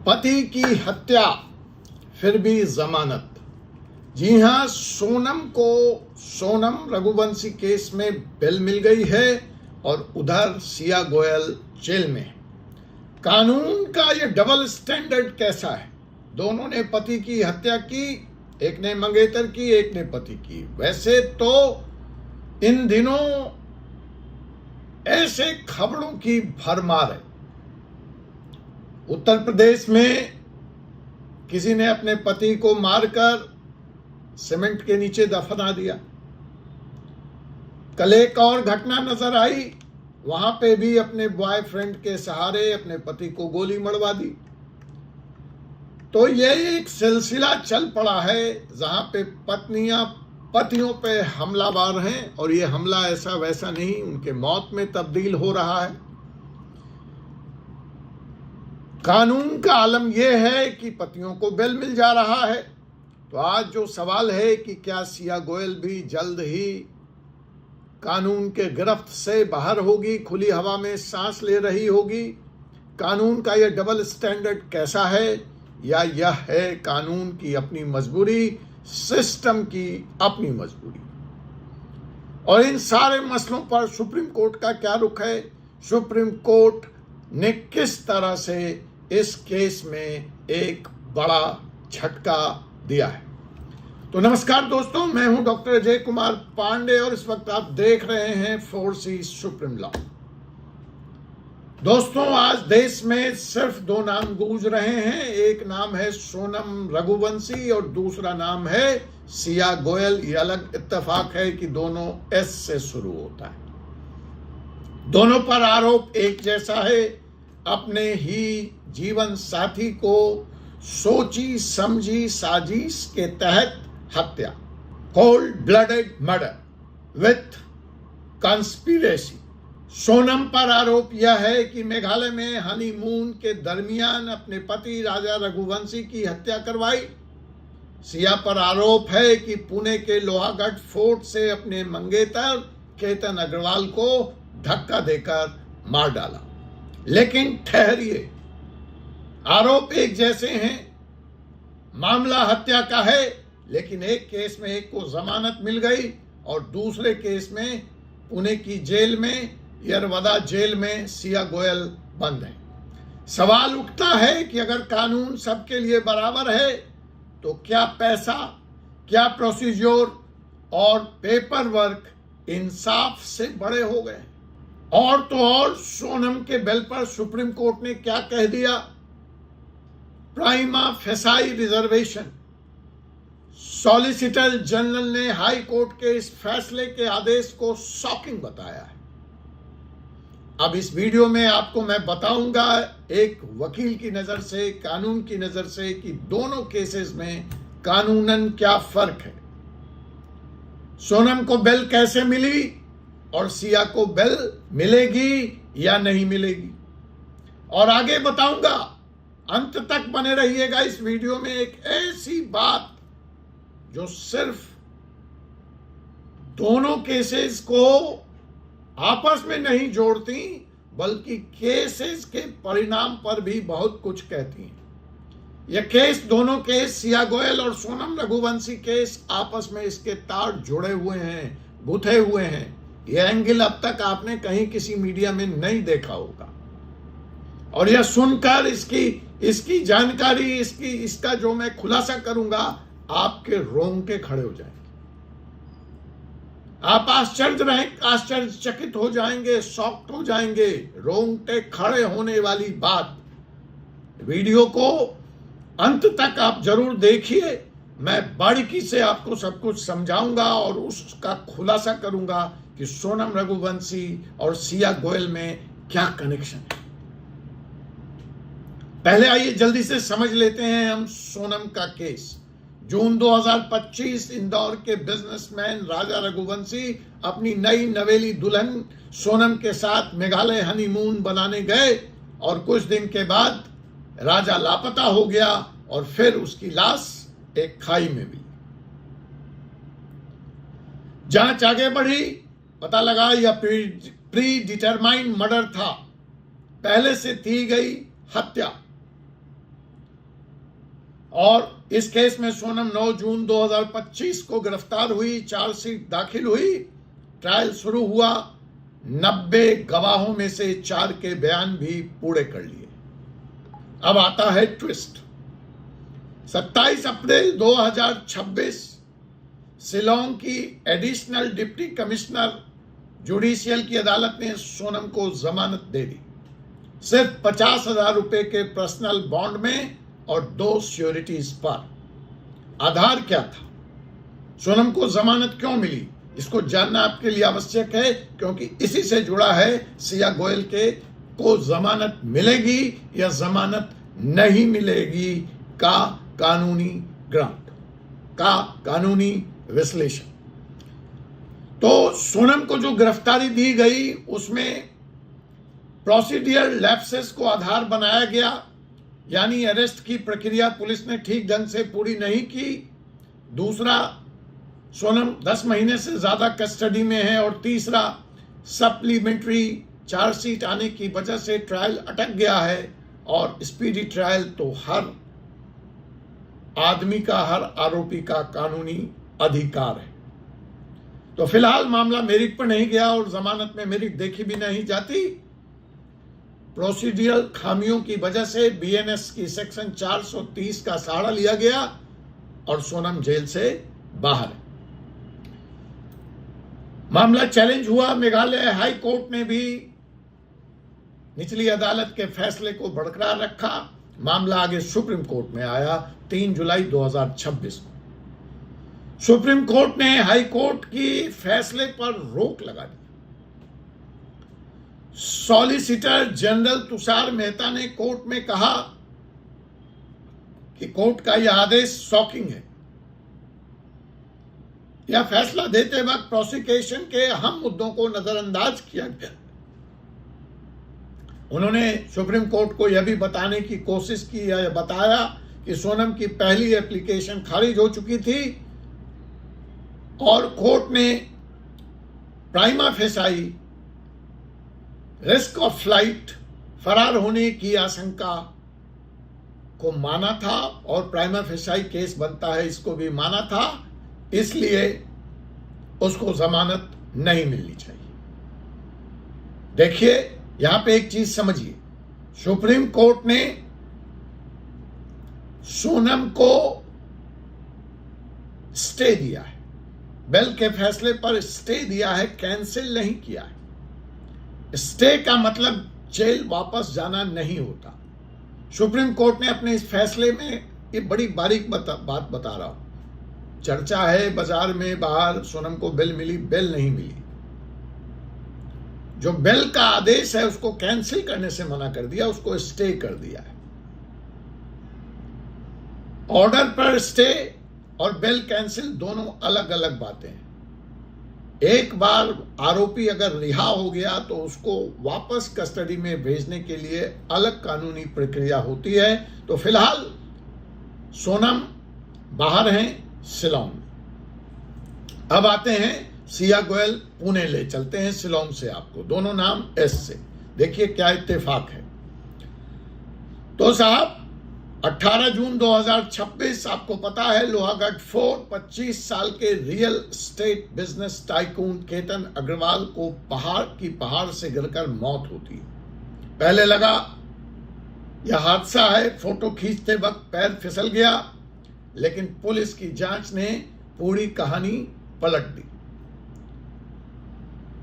पति की हत्या फिर भी जमानत। जी हां, सोनम रघुवंशी केस में बेल मिल गई है और उधर सिया गोयल जेल में। कानून का ये डबल स्टैंडर्ड कैसा है? दोनों ने पति की हत्या की, एक ने मंगेतर की, एक ने पति की। वैसे तो इन दिनों ऐसे खबरों की भरमार है। उत्तर प्रदेश में किसी ने अपने पति को मारकर सीमेंट के नीचे दफना दिया। कल एक और घटना नजर आई, वहां पे भी अपने बॉयफ्रेंड के सहारे अपने पति को गोली मरवा दी। तो ये एक सिलसिला चल पड़ा है जहां पे पत्नियां पतियों पे हमलावर हैं, और ये हमला ऐसा वैसा नहीं, उनके मौत में तब्दील हो रहा है। कानून का आलम यह है कि पतियों को बेल मिल जा रहा है। तो आज जो सवाल है कि क्या सिया गोयल भी जल्द ही कानून के गिरफ्त से बाहर होगी, खुली हवा में सांस ले रही होगी? कानून का यह डबल स्टैंडर्ड कैसा है, या यह है कानून की अपनी मजबूरी, सिस्टम की अपनी मजबूरी? और इन सारे मसलों पर सुप्रीम कोर्ट का क्या रुख है? सुप्रीम कोर्ट ने किस तरह से इस केस में एक बड़ा झटका दिया है? तो नमस्कार दोस्तों, मैं हूं डॉक्टर अजय कुमार पांडे और इस वक्त आप देख रहे हैं 4C सुप्रीम लॉ। दोस्तों, आज देश में सिर्फ दो नाम गूंज रहे हैं। एक नाम है सोनम रघुवंशी और दूसरा नाम है सिया गोयल। ये अलग इत्तेफाक है कि दोनों एस से शुरू होता है। दोनों पर आरोप एक जैसा है, अपने ही जीवन साथी को सोची समझी साजिश के तहत हत्या, cold blooded murder with conspiracy. Sonam पर आरोप यह है कि मेघालय में हनीमून के दरमियान अपने पति राजा रघुवंशी की हत्या करवाई। सिया पर आरोप है कि पुणे के लोहागढ़ फोर्ट से अपने मंगेतर केतन अग्रवाल को धक्का देकर मार डाला। लेकिन ठहरिए, आरोप एक जैसे हैं, मामला हत्या का है, लेकिन एक केस में एक को जमानत मिल गई और दूसरे केस में पुणे की जेल में, यरवदा जेल में सिया गोयल बंद है। सवाल उठता है कि अगर कानून सबके लिए बराबर है तो क्या पैसा, क्या प्रोसीजर और पेपर वर्क इंसाफ से बड़े हो गए? और तो और सोनम के बेल पर सुप्रीम कोर्ट ने क्या कह दिया? Prima facie reservation. Solicitor general ने हाई कोर्ट के इस फैसले के आदेश को शॉकिंग बताया है। अब इस वीडियो में आपको मैं बताऊंगा एक वकील की नजर से, कानून की नजर से, कि दोनों केसेस में कानूनन क्या फर्क है। सोनम को बेल कैसे मिली और सिया को बेल मिलेगी या नहीं मिलेगी, और आगे बताऊंगा। अंत तक बने रहिएगा इस वीडियो में। एक ऐसी बात जो सिर्फ दोनों केसेस को आपस में नहीं जोड़ती, बल्कि केसेस के परिणाम पर भी बहुत कुछ कहती हैं। यह केस, दोनों केस, सिया गोयल और सोनम रघुवंशी केस, आपस में इसके तार जुड़े हुए हैं, गुथे हुए हैं। यह एंगल अब तक आपने कहीं किसी मीडिया में नहीं देखा होगा, और यह सुनकर इसकी जानकारी, इसका जो मैं खुलासा करूंगा, आपके रोंगटे खड़े हो जाएंगे। आप आश्चर्यचकित हो जाएंगे, शॉक्ड हो जाएंगे। रोंगटे खड़े होने वाली बात। वीडियो को अंत तक आप जरूर देखिए। मैं बारीकी से आपको सब कुछ समझाऊंगा और उसका खुलासा करूंगा कि सोनम रघुवंशी और सिया गोयल में क्या कनेक्शन है। पहले आइए जल्दी से समझ लेते हैं हम सोनम का केस। जून 2025 इंदौर के बिजनेसमैन राजा रघुवंशी अपनी नई नवेली दुल्हन सोनम के साथ मेघालय हनीमून बनाने गए, और कुछ दिन के बाद राजा लापता हो गया और फिर उसकी लाश एक खाई में मिली। जांच आगे बढ़ी, पता लगा यह प्री डिटरमाइंड मर्डर था, पहले से की गई हत्या। और इस केस में सोनम 9 जून 2025 को गिरफ्तार हुई, चार्जशीट दाखिल हुई, ट्रायल शुरू हुआ। 90 गवाहों में से 4 के बयान भी पूरे कर लिए। अब आता है ट्विस्ट। 27 अप्रैल 2026 शिलोंग की एडिशनल डिप्टी कमिश्नर जुडिशियल की अदालत ने सोनम को जमानत दे दी, सिर्फ 50,000 रुपए के पर्सनल बॉन्ड में और 2 श्योरिटीज पर। आधार क्या था? सोनम को जमानत क्यों मिली? इसको जानना आपके लिए आवश्यक है, क्योंकि इसी से जुड़ा है सिया गोयल के को जमानत मिलेगी या जमानत नहीं मिलेगी का कानूनी ग्राउंड, का कानूनी विश्लेषण। तो सोनम को जो गिरफ्तारी दी गई उसमें प्रोसीडियर लैप्सेस को आधार बनाया गया, यानी अरेस्ट की प्रक्रिया पुलिस ने ठीक ढंग से पूरी नहीं की। दूसरा, सोनम 10 महीने से ज्यादा कस्टडी में है। और तीसरा, सप्लीमेंट्री चार्जशीट आने की वजह से ट्रायल अटक गया है। और स्पीडी ट्रायल तो हर आदमी का, हर आरोपी का कानूनी अधिकार है। तो फिलहाल मामला मेरिट पर नहीं गया और जमानत में मेरिट देखी भी नहीं जाती। प्रोसीड्यूरल खामियों की वजह से बीएनएस की सेक्शन 430 का सहारा लिया गया और सोनम जेल से बाहर है। मामला चैलेंज हुआ। मेघालय हाई कोर्ट ने भी निचली अदालत के फैसले को बरकरार रखा। मामला आगे सुप्रीम कोर्ट में आया 3 जुलाई 2026 को। सुप्रीम कोर्ट ने हाई कोर्ट की फैसले पर रोक लगा दी। सॉलिसिटर जनरल तुषार मेहता ने कोर्ट में कहा कि कोर्ट का यह आदेश शॉकिंग है। यह फैसला देते वक्त प्रोसिक्यूशन के अहम मुद्दों को नजरअंदाज किया गया। उन्होंने सुप्रीम कोर्ट को यह भी बताने की कोशिश की या बताया कि सोनम की पहली एप्लीकेशन खारिज हो चुकी थी और कोर्ट ने prima facie risk of flight, फरार होने की आशंका को माना था और प्राइमा फेसाई केस बनता है, इसको भी माना था। इसलिए उसको जमानत नहीं मिलनी चाहिए। देखिए, यहां पे एक चीज समझिए, सुप्रीम कोर्ट ने सोनम को स्टे दिया है, बेल के फैसले पर स्टे दिया है, कैंसिल नहीं किया है। स्टे का मतलब जेल वापस जाना नहीं होता। सुप्रीम कोर्ट ने अपने इस फैसले में ये बड़ी बारीक बात बता रहा हूं। चर्चा है बाजार में, बाहर सोनम को बेल मिली, बेल नहीं मिली। जो बेल का आदेश है उसको कैंसिल करने से मना कर दिया, उसको स्टे कर दिया है। ऑर्डर पर स्टे और बेल कैंसिल दोनों अलग अलग बातें हैं। एक बार आरोपी अगर रिहा हो गया तो उसको वापस कस्टडी में भेजने के लिए अलग कानूनी प्रक्रिया होती है। तो फिलहाल सोनम बाहर हैं शिलोंग में। अब आते हैं सिया गोयल, पुणे ले चलते हैं शिलोंग से आपको, दोनों नाम एस से। देखिए क्या इत्तेफाक है। तो साहब 18 जून 2026 आपको पता है लोहागढ़ फोर्ट 25 साल के real estate business tycoon Ketan Agarwal को पहाड़ से गिरकर मौत होती है। पहले लगा यह हादसा है, फोटो खींचते वक्त पैर फिसल गया, लेकिन पुलिस की जांच ने पूरी कहानी पलट दी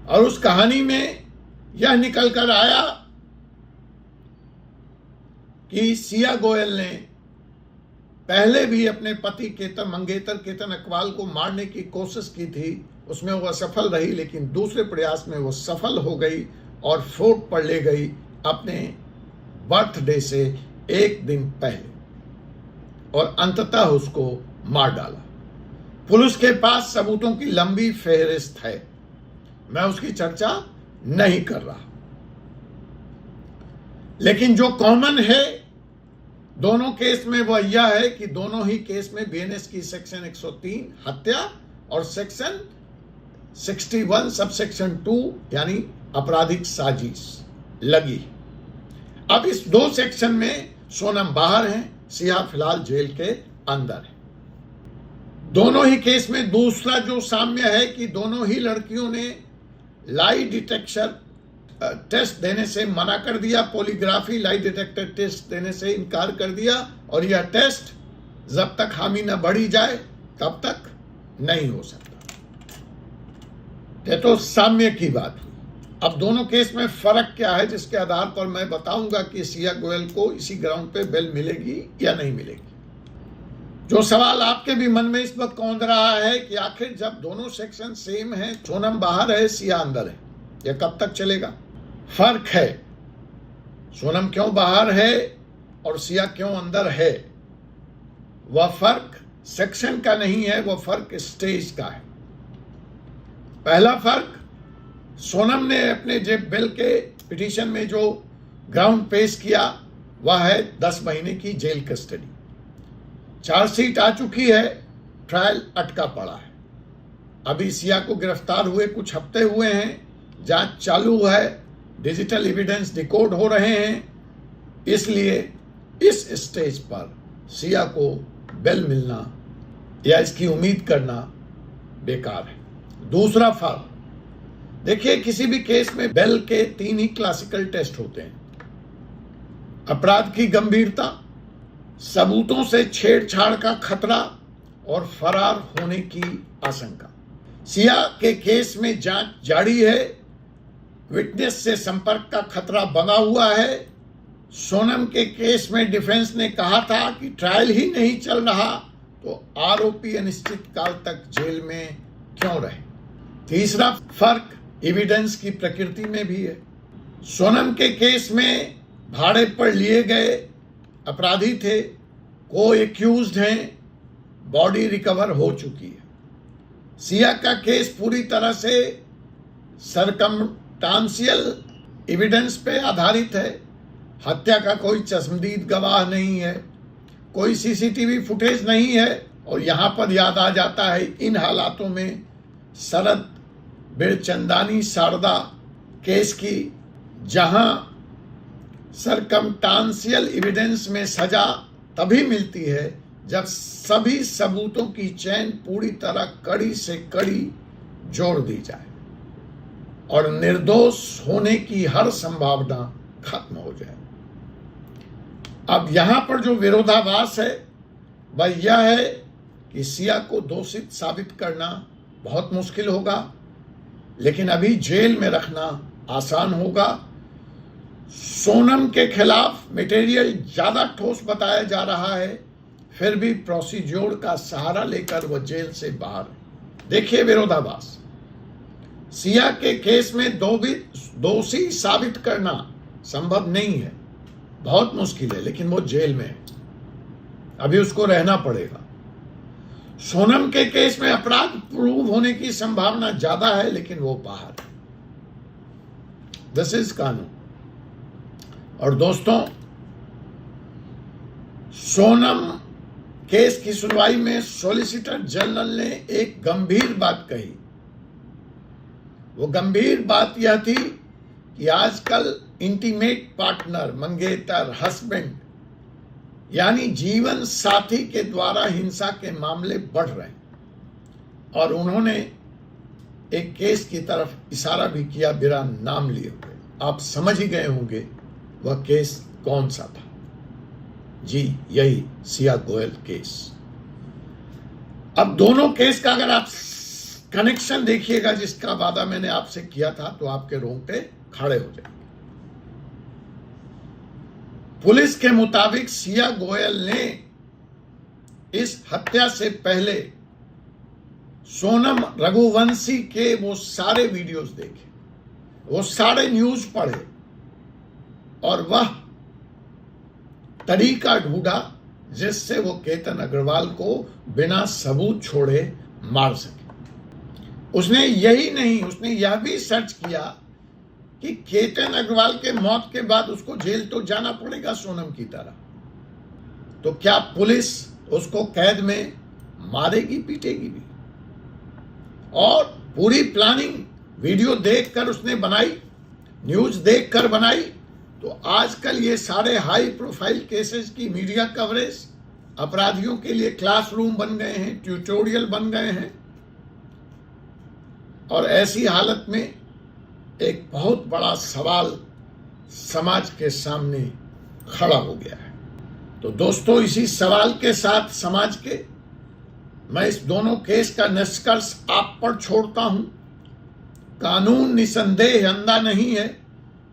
और उस कहानी में यह निकल कर आया कि सिया गोयल ने पहले भी अपने पति मंगेतर केतन अग्रवाल को मारने की कोशिश की थी। उसमें वह असफल रही, लेकिन दूसरे प्रयास में वह सफल हो गई और फोर्ट पर ले गई अपने बर्थडे से 1 दिन पहले और अंततः उसको मार डाला। पुलिस के पास सबूतों की लंबी फेहरिस्त है, मैं उसकी चर्चा नहीं कर रहा, लेकिन जो कॉमन है दोनों केस में वह यह है कि दोनों ही केस में बीएनएस की सेक्शन 103 हत्या और सेक्शन 61 सबसेक्शन 2 यानी आपराधिक साजिश लगी। अब इस 2 सेक्शन में सोनम बाहर हैं, सिया फिलहाल जेल के अंदर है। दोनों ही केस में दूसरा जो साम्य है कि दोनों ही लड़कियों ने लाई डिटेक्शन टेस्ट देने से मना कर दिया, पॉलीग्राफी लाई डिटेक्टर टेस्ट देने से इनकार कर दिया, और यह टेस्ट जब तक हामी न बढ़ी जाए तब तक नहीं हो सकता। ये तो साम्य की बात हुई। अब दोनों केस में फर्क क्या है, जिसके आधार पर मैं बताऊंगा कि सिया गोयल को इसी ग्राउंड पे बेल मिलेगी या नहीं मिलेगी। जो सवाल आपके भी मन में इस वक्त कौंध रहा है कि आखिर जब दोनों सेक्शन सेम है, सोनम बाहर है, सिया अंदर है, यह कब तक चलेगा? फर्क है, सोनम क्यों बाहर है और सिया क्यों अंदर है। वह फर्क सेक्शन का नहीं है, वह फर्क स्टेज का है। पहला फर्क, सोनम ने अपने जेब बेल के पिटीशन में जो ग्राउंड पेश किया वह है 10 महीने की जेल कस्टडी। चार्जशीट आ चुकी है, ट्रायल अटका पड़ा है। अभी सिया को गिरफ्तार हुए कुछ हफ्ते हुए हैं, जांच चालू है, डिजिटल एविडेंस डिकोड हो रहे हैं, इसलिए इस स्टेज पर सिया को बेल मिलना या इसकी उम्मीद करना बेकार है। दूसरा फर्क, देखिए किसी भी केस में बेल के 3 ही क्लासिकल टेस्ट होते हैं: अपराध की गंभीरता, सबूतों से छेड़छाड़ का खतरा और फरार होने की आशंका। सिया के केस में जांच जारी है, विटनेस से संपर्क का खतरा बना हुआ है। सोनम के केस में डिफेंस ने कहा था कि ट्रायल ही नहीं चल रहा तो आरोपी अनिश्चित काल तक जेल में क्यों रहे। तीसरा फर्क एविडेंस की प्रकृति में भी है। सोनम के केस में भाड़े पर लिए गए अपराधी थे, को एक्यूज्ड हैं, बॉडी रिकवर हो चुकी है। सिया का केस पूरी तरह से सरकमस्टांशियल एविडेंस पे आधारित है। हत्या का कोई चश्मदीद गवाह नहीं है, कोई सीसीटीवी फुटेज नहीं है, और यहां पर याद आ जाता है इन हालातों में शरद बिरचंदानी शारदा केस की, जहां सरकमस्टांशियल एविडेंस में सजा तभी मिलती है जब सभी सबूतों की चेन पूरी तरह कड़ी से कड़ी जोड़ दी जाए और निर्दोष होने की हर संभावना खत्म हो जाए। अब यहां पर जो विरोधाभास है वह यह है कि सिया को दोषित साबित करना बहुत मुश्किल होगा, लेकिन अभी जेल में रखना आसान होगा। सोनम के खिलाफ मटेरियल ज्यादा ठोस बताया जा रहा है, फिर भी प्रोसीज्योर का सहारा लेकर वह जेल से बाहर। देखिए विरोधाभास, सिया के केस में दोषी साबित करना संभव नहीं है, बहुत मुश्किल है, लेकिन वो जेल में है, अभी उसको रहना पड़ेगा। सोनम के केस में अपराध प्रूव होने की संभावना ज्यादा है, लेकिन वो बाहर है। दिस इज कानून। और दोस्तों, सोनम केस की सुनवाई में सॉलिसिटर जनरल ने एक गंभीर बात कही। वो गंभीर बात यह थी कि आजकल इंटीमेट पार्टनर, मंगेतर, हस्बैंड यानी जीवन साथी के द्वारा हिंसा के मामले बढ़ रहे हैं, और उन्होंने एक केस की तरफ इशारा भी किया बिना नाम लिए हुए। आप समझ ही गए होंगे वह केस कौन सा था। जी, यही सिया गोयल केस। अब दोनों केस का अगर आप कनेक्शन देखिएगा, जिसका वादा मैंने आपसे किया था, तो आपके रोंगटे खड़े हो जाएंगे। पुलिस के मुताबिक सिया गोयल ने इस हत्या से पहले सोनम रघुवंशी के वो सारे वीडियोस देखे, वो सारे न्यूज पढ़े, और वह तरीका ढूंढा जिससे वो केतन अग्रवाल को बिना सबूत छोड़े मार सके। उसने यही नहीं, उसने यह भी सर्च किया कि केतन अग्रवाल के मौत के बाद उसको जेल तो जाना पड़ेगा सोनम की तरह, तो क्या पुलिस उसको कैद में मारेगी, पीटेगी भी। और पूरी प्लानिंग वीडियो देखकर उसने बनाई, न्यूज देखकर बनाई, तो आजकल ये सारे हाई प्रोफाइल केसेस की मीडिया कवरेज अपराधियों के लिए क्लासरूम बन गए हैं, ट्यूटोरियल बन गए हैं। और ऐसी हालत में एक बहुत बड़ा सवाल समाज के सामने खड़ा हो गया है। तो दोस्तों, इसी सवाल के साथ समाज के मैं इस दोनों केस का निष्कर्ष आप पर छोड़ता हूं। कानून निसंदेह अंधा नहीं है,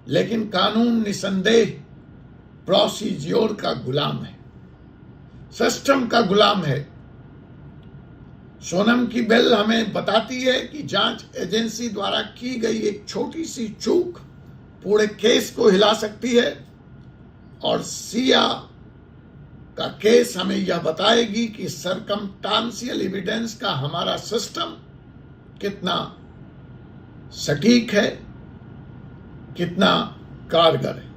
लेकिन कानून निसंदेह प्रोसीज्योर का गुलाम है, सिस्टम का गुलाम है। सोनम की बेल हमें बताती है कि जांच एजेंसी द्वारा की गई एक छोटी सी चूक पूरे केस को हिला सकती है, और सिया का केस हमें यह बताएगी कि सरकमस्टांशियल एविडेंस का हमारा सिस्टम कितना सटीक है, कितना कारगर है।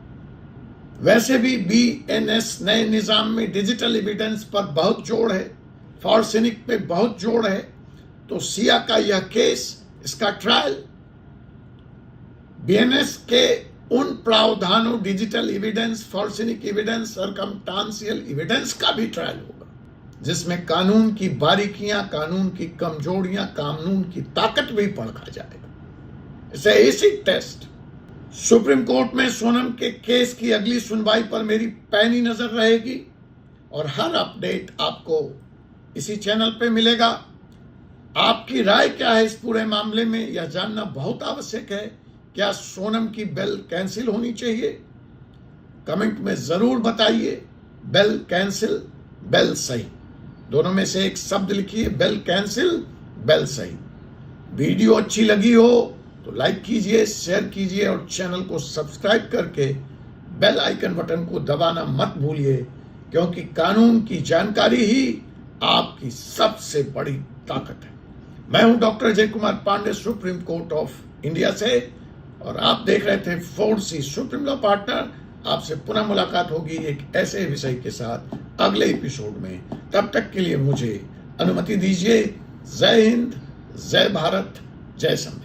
वैसे भी बीएनएस नए निजाम में डिजिटल एविडेंस पर बहुत जोर है, फॉरेंसिक पे बहुत जोर है। तो सिया का यह केस, इसका ट्रायल बीएनएस के उन प्रावधानों digital evidence, forensic evidence, circumstantial evidence का भी ट्रायल होगा, जिसमें कानून की बारीकियां, कानून की कमजोरियां, कानून की ताकत भी परखा जाएगा। इसे एसिड टेस्ट। सुप्रीम कोर्ट में सोनम के केस की अगली सुनवाई पर मेरी पैनी नजर रहेगी, और हर अपडेट आपको इसी चैनल पे मिलेगा। आपकी राय क्या है इस पूरे मामले में, यह जानना बहुत आवश्यक है। क्या सोनम की बेल कैंसिल होनी चाहिए? कमेंट में जरूर बताइए। बेल कैंसिल, बेल सही, दोनों में से एक शब्द लिखिए। बेल कैंसिल, बेल सही। वीडियो अच्छी लगी हो तो लाइक कीजिए, शेयर कीजिए, और चैनल को सब्सक्राइब करके बेल आइकन बटन को दबाना मत भूलिए, क्योंकि कानून की जानकारी ही आपकी सबसे बड़ी ताकत है। मैं हूं doctor Ajay Kumar Pandey, supreme court of India से, और आप देख रहे थे 4C सुप्रीम लॉ पार्टनर। आपसे पुनः मुलाकात होगी एक ऐसे विषय के साथ अगले एपिसोड में। तब तक के लिए मुझे अनुमति दीजिए। जय हिंद, जय भारत, जय संविधान।